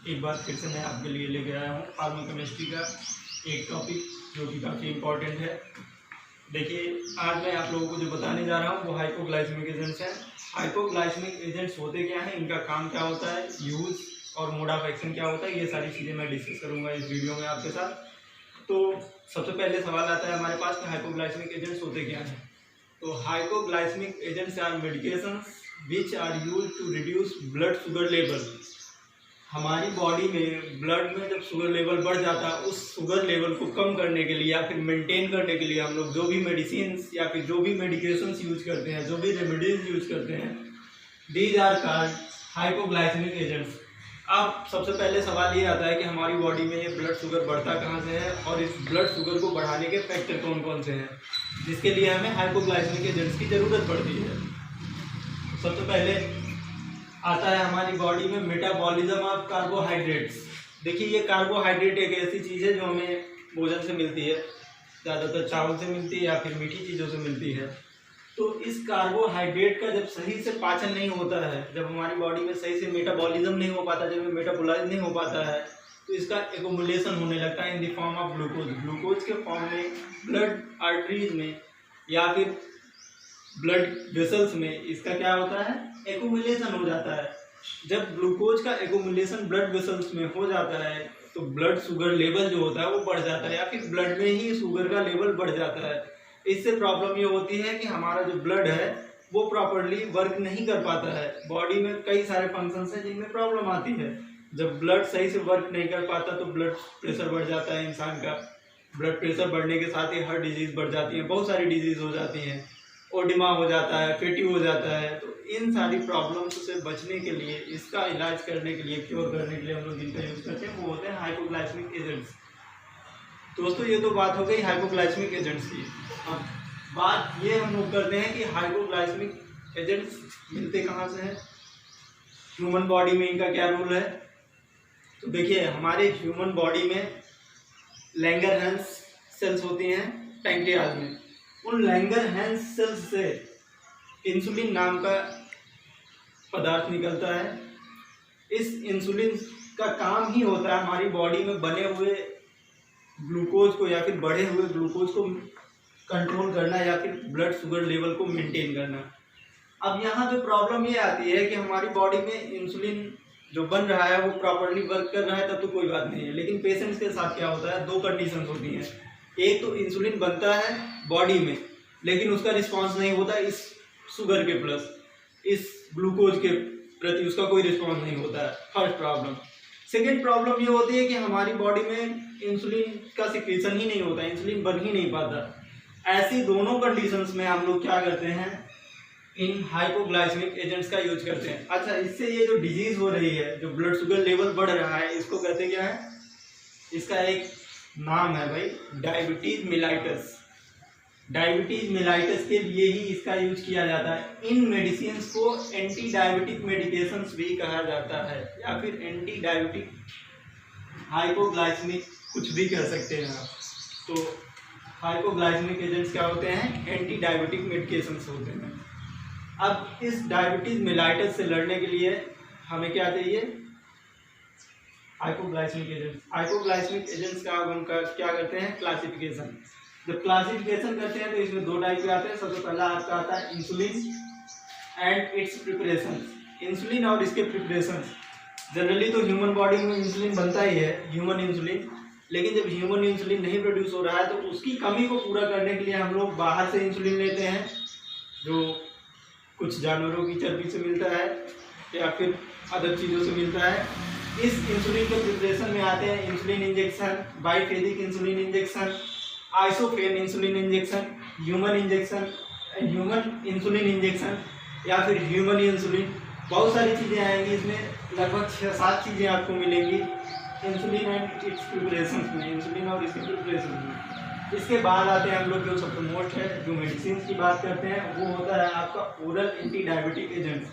एक बार फिर से मैं आपके लिए लेके आया हूँ फार्माकोकेमिस्ट्री का एक टॉपिक जो कि काफ़ी इम्पोर्टेंट है। देखिए, आज मैं आप लोगों को जो बताने जा रहा हूँ वो हाइपोग्लाइसेमिक एजेंट्स हैं। हाइपोग्लाइसेमिक एजेंट्स होते क्या हैं, इनका काम क्या होता है, यूज़ और मोड ऑफ एक्शन क्या होता है, ये सारी चीज़ें मैं डिस्कस करूँगा इस वीडियो में आपके साथ। तो सबसे पहले सवाल आता है हमारे पास कि हाइपोग्लाइसेमिक एजेंट्स होते क्या हैं। तो hypoglycaemic agents are medications which are used to reduce blood sugar level. हमारी बॉडी में ब्लड में जब शुगर लेवल बढ़ जाता है, उस शुगर लेवल को कम करने के लिए या फिर मेंटेन करने के लिए हम लोग जो भी मेडिसिन या फिर जो भी मेडिकेशंस यूज करते हैं, जो भी रेमेडीज यूज करते हैं, these are called hypoglycaemic agents. अब सबसे पहले सवाल ये आता है कि हमारी बॉडी में ये ब्लड शुगर बढ़ता कहाँ से है और इस ब्लड शुगर को बढ़ाने के फैक्टर कौन कौन से हैं जिसके लिए हमें हाइपोग्लाइसेमिक एजेंट्स की ज़रूरत पड़ती है। सबसे पहले आता है हमारी बॉडी में मेटाबॉलिज्म ऑफ कार्बोहाइड्रेट्स। देखिए, ये कार्बोहाइड्रेट एक ऐसी चीज़ है जो हमें भोजन से मिलती है, ज़्यादातर चावल से मिलती है या फिर मीठी चीज़ों से मिलती है। तो इस कार्बोहाइड्रेट का जब सही से पाचन नहीं होता है, जब हमारी बॉडी में सही से मेटाबॉलिज्म नहीं हो पाता, जब मेटाबोलाइज नहीं हो पाता है, तो इसका एक्युमुलेशन होने लगता है in the form of glucose. Glucose के फॉर्म में ब्लड आर्टरीज में या फिर ब्लड वेसल्स में इसका क्या होता है, एक्युमुलेशन हो जाता है। जब ग्लूकोज का एक्युमुलेशन ब्लड वेसल्स में हो जाता है तो ब्लड शुगर लेवल जो होता है वो बढ़ जाता है या फिर ब्लड में ही शुगर का लेवल बढ़ जाता है। इससे प्रॉब्लम ये होती है कि हमारा जो ब्लड है वो प्रॉपरली वर्क नहीं कर पाता है। बॉडी में कई सारे फंक्शंस हैं जिनमें प्रॉब्लम आती है। जब ब्लड सही से वर्क नहीं कर पाता तो ब्लड प्रेशर बढ़ जाता है इंसान का। ब्लड प्रेशर बढ़ने के साथ ही हार्ट डिजीज़ बढ़ जाती है, बहुत सारी डिजीज़ हो जाती हैं, ओडिमा हो जाता है, फैटी हो जाता है। तो इन सारी प्रॉब्लम्स से बचने के लिए, इसका इलाज करने के लिए, क्योर करने के लिए हम लोग जिनका यूज़ करते हैं वो होते हैं हाइपोग्लाइसेमिक एजेंट्स। दोस्तों, ये तो बात हो गई हाइपोग्लाइसेमिक एजेंट्स की। अब बात ये हम लोग करते हैं कि हाइपोग्लाइसेमिक एजेंट्स मिलते कहाँ से हैं, ह्यूमन बॉडी में इनका क्या रोल है। तो देखिए, हमारे ह्यूमन बॉडी में लैंगरहैंस सेल्स होती हैं पैंक्रियाज में। उन लैंगरहैंस सेल्स से इंसुलिन नाम का पदार्थ निकलता है। इस इंसुलिन का काम ही होता है हमारी बॉडी में बने हुए ग्लूकोज को या फिर बढ़े हुए ग्लूकोज को कंट्रोल करना या फिर ब्लड शुगर लेवल को मेंटेन करना। अब यहाँ जो प्रॉब्लम ये आती है कि हमारी बॉडी में इंसुलिन जो बन रहा है वो प्रॉपरली वर्क कर रहा है तब तो कोई बात नहीं है, लेकिन पेशेंट्स के साथ क्या होता है, दो कंडीशंस होती हैं। एक तो इंसुलिन बनता है बॉडी में लेकिन उसका रिस्पांस नहीं होता इस शुगर के प्लस इस ग्लूकोज के प्रति, उसका कोई रिस्पांस नहीं होता है, फर्स्ट प्रॉब्लम। सेकेंड प्रॉब्लम ये होती है कि हमारी बॉडी में इंसुलिन का सिक्रीशन ही नहीं होता, इंसुलिन बन ही नहीं पाता। ऐसी दोनों कंडीशंस में हम लोग क्या करते हैं, इन हाइपोग्लाइसेमिक एजेंट्स का यूज करते हैं। अच्छा, इससे ये जो डिजीज हो रही है, जो ब्लड शुगर लेवल बढ़ रहा है, इसको कहते क्या है, इसका एक नाम है भाई, डायबिटीज मेलाइटस। डायबिटीज मेलाइटस के लिए ही इसका यूज किया जाता है। इन मेडिसिन को एंटी डायबिटिक मेडिकेशंस भी कहा जाता है या फिर एंटी डायबिटिक हाइपोग्लाइसेमिक कुछ भी कह सकते हैं आप। तो हाइपोग्लाइसेमिक एजेंट्स क्या होते हैं, एंटी डायबिटिक मेडिकेशंस होते हैं। अब इस डायबिटीज मेलाइटस से लड़ने के लिए हमें क्या चाहिए, हाइपोग्लाइसेमिक एजेंट्स। हाइपोग्लाइसेमिक एजेंट्स का हम क्या करते हैं, क्लासिफिकेशन। जब क्लासिफिकेशन करते हैं तो इसमें दो टाइप के आते हैं। सबसे पहला आपका आता है insulin and it's preparation. Insulin और इसके प्रिपरेशन, जनरली तो ह्यूमन बॉडी में इंसुलिन बनता ही है, ह्यूमन इंसुलिन। लेकिन जब ह्यूमन इंसुलिन नहीं प्रोड्यूस हो रहा है तो उसकी कमी को पूरा करने के लिए हम लोग बाहर से इंसुलिन लेते हैं, जो कुछ जानवरों की चर्बी से मिलता है या फिर अदर चीज़ों से मिलता है। इस इंसुलिन के प्रिपरेशन में आते हैं insulin injection, biphasic insulin injection, isophane insulin injection, human insulin injection या फिर ह्यूमन इंसुलिन। बहुत सारी चीज़ें आएंगी इसमें, लगभग 6-7 चीज़ें आपको मिलेंगी इंसुलिन एंड इट्स प्रिपरेशन में, इंसुलिन और इसके प्रिपरेशन में। इसके बाद आते हैं हम लोग जो सबसे मोस्ट है, जो मेडिसिन की बात करते हैं, वो होता है आपका ओरल एंटी डायबिटिक एजेंट्स।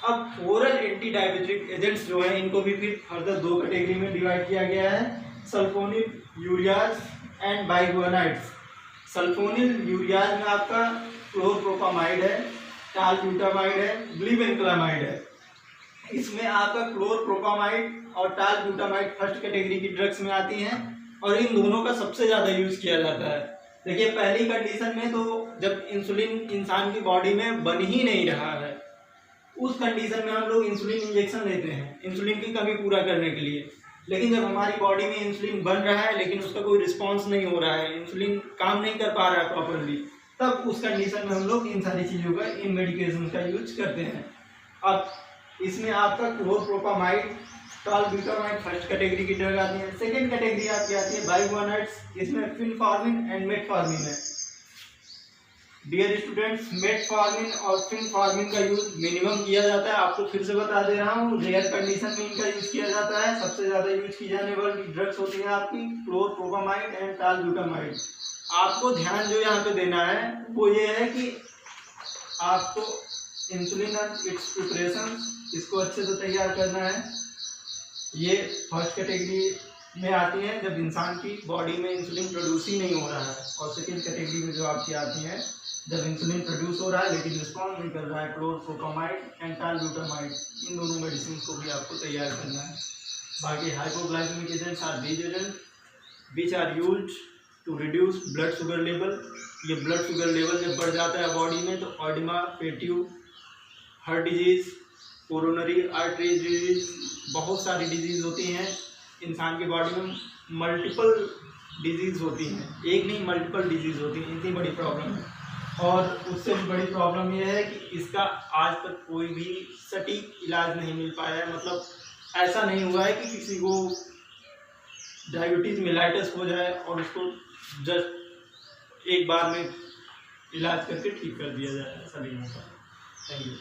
अब ओरल एंटी डायबिटिक एजेंट्स जो है इनको भी फिर फर्दर दो कैटेगरी में डिवाइड किया गया है, sulfonylureas and biguanides. Sulfonylureas में आपका क्लोरप्रोपामाइड है, टालब्यूटामाइड है, ग्लिबेनक्लामाइड है। इसमें आपका क्लोरप्रोपामाइड और टालब्यूटामाइड फर्स्ट कैटेगरी की ड्रग्स में आती हैं और इन दोनों का सबसे ज़्यादा यूज़ किया जाता है। देखिए पहली कंडीशन में तो जब इंसुलिन इंसान की बॉडी में बन ही नहीं रहा है, उस कंडीशन में हम लोग इंसुलिन इंजेक्शन लेते हैं इंसुलिन की कमी पूरा करने के लिए। लेकिन जब हमारी बॉडी में इंसुलिन बन रहा है लेकिन उसका कोई रिस्पॉन्स नहीं हो रहा है, इंसुलिन काम नहीं कर पा रहा है प्रॉपरली, तब उस कंडीशन में हम लोग इन सारी चीज़ों का, इन मेडिकेशन का यूज करते हैं। अब इसमें आपका क्लोरप्रोपामाइड, टालब्यूटामाइड फर्स्ट कैटेगरी की ड्रग आती है। सेकेंड कैटेगरी आपकी आती है बाइगुआनाइड्स, इसमें फिनफार्मिन एंड मेटफार्मिन है। डियर स्टूडेंट्स, मेटफार्मिन और फिनफार्मिन का यूज मिनिमम किया जाता है, आपको फिर से बता दे रहा हूँ, रेयर कंडीशन में इनका यूज किया जाता है। सबसे ज्यादा यूज की जाने वाली ड्रग्स होती है आपकी क्लोरप्रोपामाइड एंड टालब्यूटामाइड। आपको ध्यान जो यहाँ पे देना है वो ये है कि आपको इंसुलिन एंड इट्स प्रिपरेशन, इसको अच्छे से तैयार करना है। ये फर्स्ट कैटेगरी में आती है जब इंसान की बॉडी में इंसुलिन प्रोड्यूस ही नहीं हो रहा है, और सेकेंड कैटेगरी में जो आपकी आती है जब इंसुलिन प्रोड्यूस हो रहा है लेकिन रिस्पॉन्स नहीं कर रहा है, क्लोरप्रोपामाइड एंड टालब्यूटामाइड। इन दोनों मेडिसिन को भी आपको तैयार करना है। बाकी hypoglycaemic agents are these agent which are used to reduce blood sugar level. ये ब्लड शुगर लेवल जब बढ़ जाता है बॉडी में तो ऑडिमा, पेट्यू, heart disease, coronary artery disease, बहुत सारी डिजीज़ होती हैं इंसान की बॉडी में। मल्टीपल डिजीज़ होती हैं, एक नहीं मल्टीपल डिजीज़ होती हैं, इतनी बड़ी प्रॉब्लम है। और उससे भी बड़ी प्रॉब्लम यह है कि इसका आज तक कोई भी सटीक इलाज नहीं मिल पाया है। मतलब ऐसा नहीं हुआ है कि किसी को डायबिटीज़ मेलाइटस हो जाए और उसको जस्ट एक बार में इलाज करके ठीक कर दिया जाए, ऐसा नहीं होता। Thank you.